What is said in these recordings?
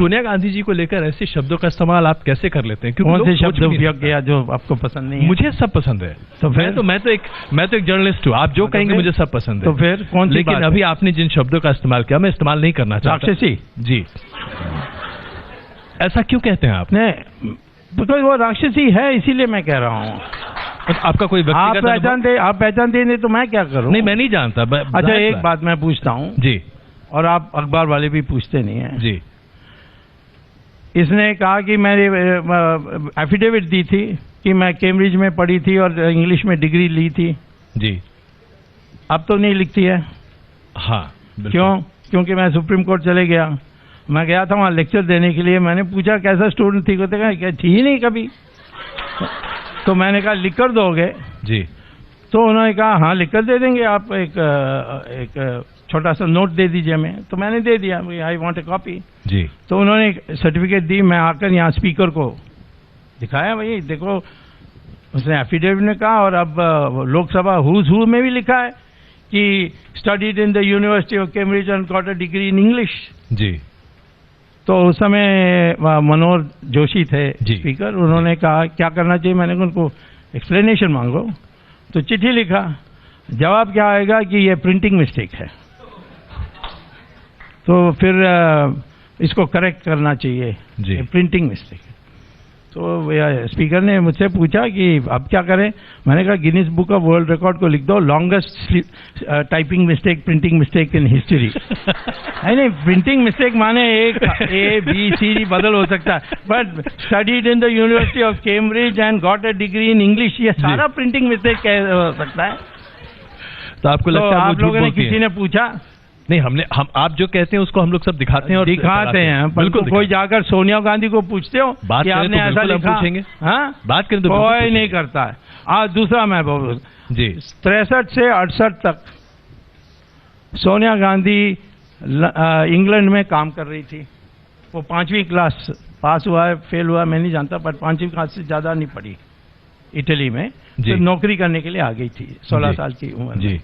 सोनिया गांधी जी को लेकर ऐसे शब्दों का इस्तेमाल आप कैसे कर लेते हैं? कौन से शब्द उपयोग किया जो आपको पसंद नहीं है? मुझे सब पसंद है। तो मैं तो एक जर्नलिस्ट हूँ, आप जो कहेंगे मुझे सब पसंद है। तो फिर कौन सी लेकिन अभी आपने जिन शब्दों का इस्तेमाल किया मैं इस्तेमाल नहीं करना चाहता। राक्षसी जी, ऐसा क्यों कहते हैं आप? नहीं, बिकॉज वो राक्षसी है, इसीलिए मैं कह रहा हूँ। आपका कोई व्यक्तिगत आप पहचानते नहीं तो मैं क्या करूँ? नहीं, मैं नहीं जानता। अच्छा, एक बात मैं पूछता हूँ जी, और आप अखबार वाले भी पूछते नहीं हैं जी। इसने कहा कि मैंने एफिडेविट दी थी कि मैं कैम्ब्रिज में पढ़ी थी और इंग्लिश में डिग्री ली थी जी। अब तो नहीं लिखती है। हाँ, क्यों? क्योंकि मैं सुप्रीम कोर्ट चले गया। मैं गया था वहाँ लेक्चर देने के लिए। मैंने पूछा कैसा स्टूडेंट थी? कहते क्या थी ही नहीं कभी। तो मैंने कहा लिख कर दोगे? जी। तो उन्होंने कहा हाँ लिख कर दे देंगे, आप एक छोटा सा नोट दे दीजिए हमें। तो मैंने दे दिया, आई वांट ए कॉपी जी। तो उन्होंने सर्टिफिकेट दी। मैं आकर यहाँ स्पीकर को दिखाया, भाई देखो, उसने एफिडेविट में कहा और अब लोकसभा हुज हू में भी लिखा है कि studied in the University of Cambridge and got a degree in English. जी। तो उस समय मनोहर जोशी थे स्पीकर। उन्होंने कहा क्या करना चाहिए? मैंने उनको एक्सप्लेनेशन मांगो। तो चिट्ठी लिखा, जवाब क्या आएगा कि ये प्रिंटिंग मिस्टेक है, तो फिर इसको करेक्ट करना चाहिए, प्रिंटिंग मिस्टेक है। तो स्पीकर ने मुझसे पूछा कि अब क्या करें? मैंने कहा Guinness book of world record को लिख दो, longest typing mistake, printing mistake in history. नहीं, प्रिंटिंग मिस्टेक माने एक ABCD बदल हो सकता है, but studied in the University of Cambridge and got a degree in English, ये सारा प्रिंटिंग मिस्टेक हो सकता है। तो आपको लगता है आप लोगों ने, किसी ने पूछा? नहीं, हम आप जो कहते हैं उसको हम लोग सब दिखाते हैं और दिखाते हैं। बिल्कुल। कोई जाकर सोनिया गांधी को पूछते हो बात कि आपने तो ऐसा लिखा? पूछेंगे। हाँ, बात करें तो कोई नहीं करता है। आज दूसरा मैं बोल जी, 63 से 68 तक सोनिया गांधी इंग्लैंड में काम कर रही थी। वो 5वीं क्लास पास हुआ है, फेल हुआ मैं नहीं जानता, पर 5वीं क्लास से ज्यादा नहीं पढ़ी इटली में। तो नौकरी करने के लिए आ गई थी 16 साल की उम्र में।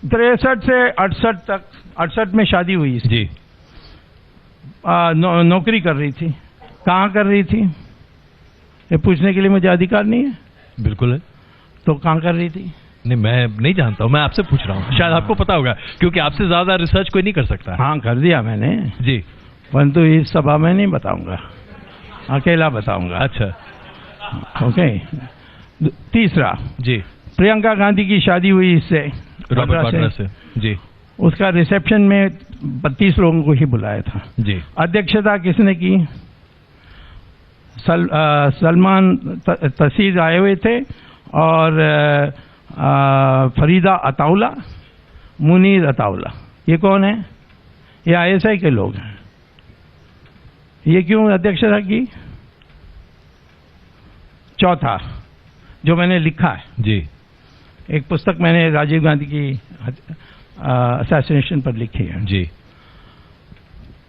63 से 68 तक, 68 में शादी हुई जी। नौकरी कर रही थी। कहाँ कर रही थी ये पूछने के लिए मुझे अधिकार नहीं है? बिल्कुल है। तो कहाँ कर रही थी? नहीं, मैं नहीं जानता हूँ, मैं आपसे पूछ रहा हूँ, शायद आपको पता होगा, क्योंकि आपसे ज्यादा रिसर्च कोई नहीं कर सकता। हाँ, कर दिया मैंने जी, परंतु इस सभा में नहीं बताऊंगा, अकेला बताऊंगा। अच्छा, ओके। तीसरा जी, प्रियंका गांधी की शादी हुई इससे, रॉबर्ट वाड्रा से जी। उसका रिसेप्शन में 32 लोगों को ही बुलाया था जी। अध्यक्षता किसने की? सलमान तसीर आए हुए थे और फरीदा अताउला, मुनीर अताउला। ये कौन है? ये ISI के लोग हैं। ये क्यों अध्यक्षता की? चौथा जो मैंने लिखा है जी, एक पुस्तक मैंने राजीव गांधी की असैसिनेशन पर लिखी है जी।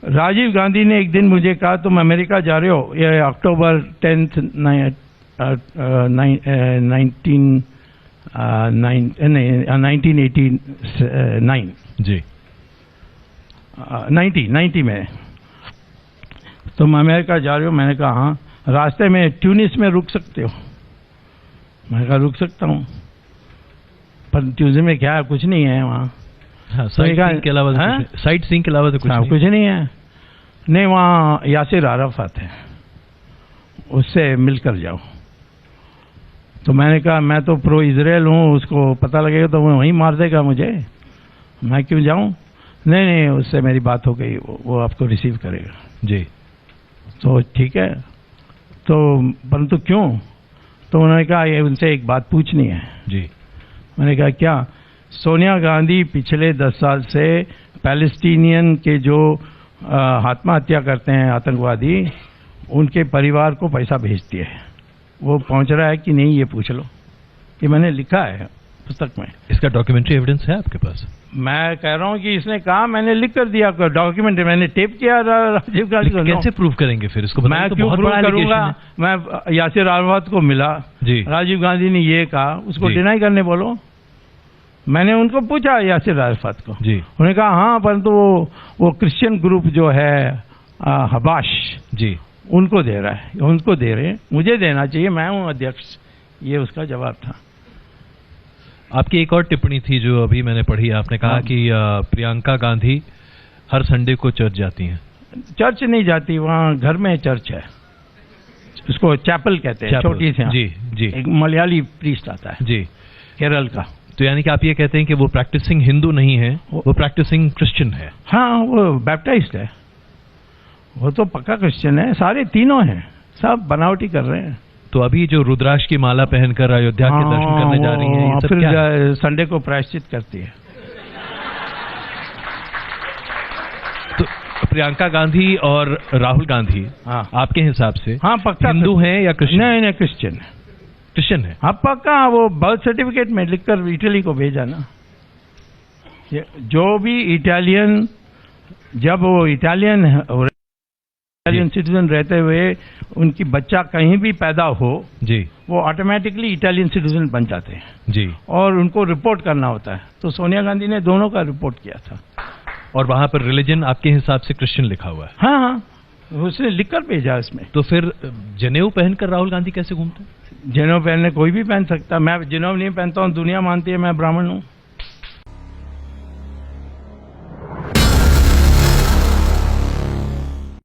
राजीव गांधी ने एक दिन मुझे कहा तुम अमेरिका जा रहे हो, ये अक्टूबर 10, 1989 जी, 90 में तुम अमेरिका जा रहे हो। मैंने कहा हाँ। रास्ते में ट्यूनिस में रुक सकते हो? मैंने कहा रुक सकता हूँ, पर ट्यूनिस में क्या है? कुछ नहीं है वहाँ। साइट सीइंग के अलावा तो कुछ नहीं है। नहीं, वहाँ यासिर अराफात है, उससे मिलकर जाओ। तो मैंने कहा मैं तो प्रो इजराइल हूँ, उसको पता लगेगा तो वो वहीं मार देगा मुझे, मैं क्यों जाऊँ? नहीं, उससे मेरी बात हो गई, वो आपको रिसीव करेगा जी। तो ठीक है। तो परंतु क्यों? तो उन्होंने कहा ये उनसे एक बात पूछनी है जी। मैंने कहा क्या? सोनिया गांधी पिछले 10 साल से पैलेस्टीनियन के जो आत्महत्या करते हैं आतंकवादी, उनके परिवार को पैसा भेजती है। वो पहुंच रहा है कि नहीं ये पूछ लो। ये मैंने लिखा है पुस्तक में। इसका डॉक्यूमेंट्री एविडेंस है आपके पास? मैं कह रहा हूँ कि इसने कहा, मैंने लिख कर दिया डॉक्यूमेंट, मैंने टेप किया राजीव गांधी को। कैसे प्रूव करेंगे फिर इसको? मैं तो क्यों प्रूव करूंगा? मैं यासिर अराफात को मिला जी, राजीव गांधी ने ये कहा, उसको डिनाई करने बोलो। मैंने उनको पूछा यासिर अराफात को जी, उन्होंने कहा हाँ, परंतु वो क्रिश्चियन ग्रुप जो है हबाश जी, उनको दे रहा है, उनको दे रहे हैं, मुझे देना चाहिए, मैं हूं अध्यक्ष। ये उसका जवाब था। आपकी एक और टिप्पणी थी जो अभी मैंने पढ़ी, आपने कहा कि प्रियंका गांधी हर संडे को चर्च जाती हैं। चर्च नहीं जाती, वहाँ घर में चर्च है, उसको चैपल कहते हैं, छोटी सी। जी जी। एक मलयाली प्रीस्ट आता है जी, केरल का। तो यानी कि आप ये कहते हैं कि वो प्रैक्टिसिंग हिंदू नहीं है, वो प्रैक्टिसिंग क्रिश्चियन है। हाँ, वो बैप्टाइज्ड है, वो तो पक्का क्रिश्चियन है, सारे तीनों हैं, सब बनावटी कर रहे हैं। तो अभी जो रुद्राक्ष की माला पहनकर अयोध्या के दर्शन करने जा रही हैं, ये सब क्या है? फिर संडे को प्रायश्चित करती है। तो प्रियंका गांधी और राहुल गांधी आपके हिसाब से पक्का हिंदू हैं या क्रिश्चियन? नहीं, क्रिश्चियन है। क्रिश्चियन है? हाँ पक्का, वो बर्थ सर्टिफिकेट में लिखकर इटली को भेजा ना। जो भी इटालियन, जब वो इटालियन सिटीजन रहते हुए उनकी बच्चा कहीं भी पैदा हो जी, वो ऑटोमेटिकली इटालियन सिटीजन बन जाते हैं जी, और उनको रिपोर्ट करना होता है। तो सोनिया गांधी ने दोनों का रिपोर्ट किया था। और वहां पर रिलीजन आपके हिसाब से क्रिश्चियन लिखा हुआ है? हाँ, उसने लिखकर भेजा इसमें। तो फिर जनेऊ पहनकर राहुल गांधी कैसे घूमते हैं? जनेऊ पहनने कोई भी पहन सकता, मैं जनेऊ नहीं पहनता हूँ, दुनिया मानती है मैं ब्राह्मण हूँ।